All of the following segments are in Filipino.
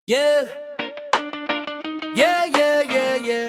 Yeah, yeah, yeah, yeah, yeah.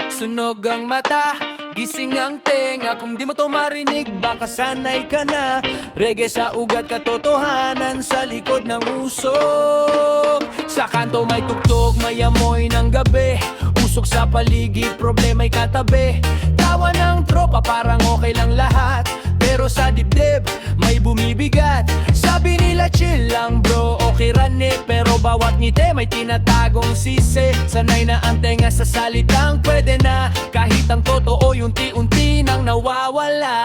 Sunog ang mata, gising ang tenga. Kung di mo to marinig, baka sanay ka na. Reggae sa ugat, katotohanan sa likod ng usok. Sa kanto may tugtog, may amoy ng gabi. Usok sa paligid, problema'y katabi. Tawa ng tropa, parang okay lang lahat. Pero sa dibdib, may bumibigat. Sabi nila chill lang bro, okay rane. Pero bawat ngiti may tinatagong sisi. Sanay na ang tenga sa salitang pwede na. Kahit ang totoo unti-unti nang nawawala.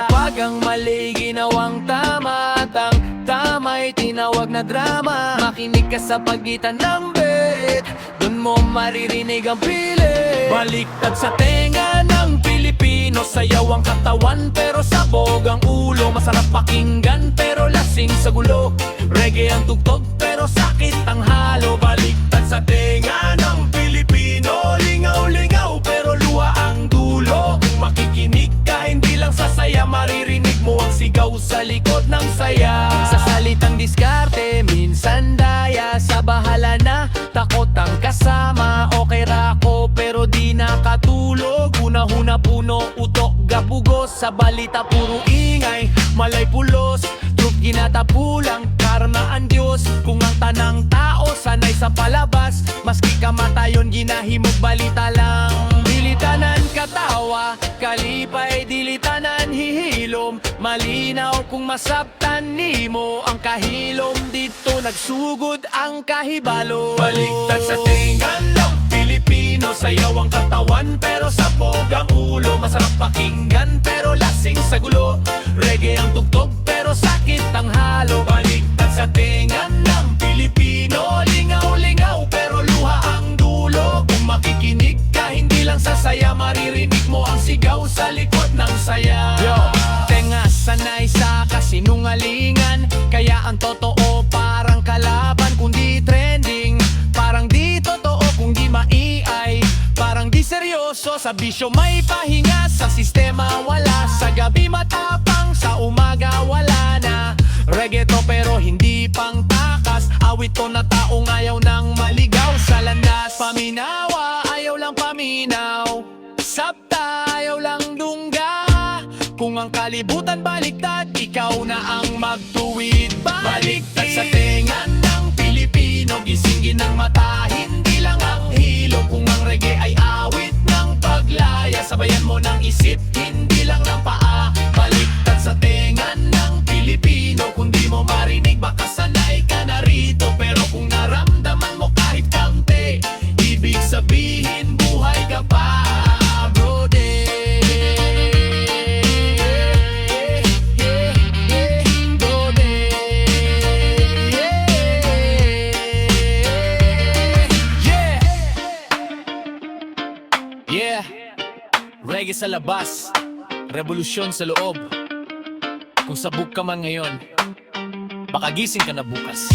Kapag ang mali ginawang tama, at ang tama'y tinawag na drama. Makinig ka sa pagitan ng beat, dun mo maririnig ang pilit. Baliktad sa tenga ng Pilipino, sayaw ang katawan pero sabog ang ulo. Masarap pakinggan pero lasing sa gulo. Reggae ang tugtog pero sakit ang halo. Baliktad sa tenga ng Pilipino, lingaw-lingaw pero luha ang dulo. Kung makikinig ka hindi lang sa saya, maririnig mo ang sigaw sa likod ng saya. Sa salitang diskarte, minsan daya. Sa bahala na, takot ang kasama. Okay ra ako pero di nakatulog. Una-huna puno, utok, gabugos. Sa balita puro ingay, malay pulos. Truth ginatapulang, karma ang Diyos. Kung ang tanang tao sanay sa palabas, maski kamatayon ginahimog balita lang. Dilitanan katawa, kalipay dilitanan hihilom. Malinaw kung masabtan nimo ang kahilom. Dito nagsugod ang kahibalo. Baliktad sa tenga ng Pilipino, sayaw ang katawan pero sabog ang ulo. Masarap pakinggan pero lasing sa gulo. Reggae ang tugtog pero sakit ang halo. Baliktad sa tenga ng Pilipino, lingaw-lingaw pero luha ang dulo. Kung makikinig ka hindi lang sa saya, maririnig mo ang sigaw sa likod ng saya. Yo, tenga sanay sa kasinungalingan, kaya ang totoo parang kalaban. Kung di trending, parang di totoo. Kung di maiay, parang di seryoso. Sa bisyo may pahinga, sa sistema wala. Sa gabi matapang, sa umaga wala na. Reggae to pero hindi pang takas. Awit to na taong ayaw nang maligaw sa landas. Paminawa, ayaw lang paminaw. Sabta, ayaw lang dungga. Kung ang kalibutan baliktad, ikaw na ang magtuwid. Baliktad sa tenga ng Pilipino, gisingin ng mata, hindi lang ang hilo. Kung ang reggae ay awit ng paglaya, sabayan mo ng isip, hindi lang ng paa. Baliktad sa tenga ng Pilipino, kung di mo marinig baka sanay ka na rito. Pero kung naramdaman mo kahit kaunti, ibig sabihin buhay ka pa, brode. Yeah, reggae sa labas, revolusyon sa loob. Kung sabog ka man ngayon, baka gising ka na bukas.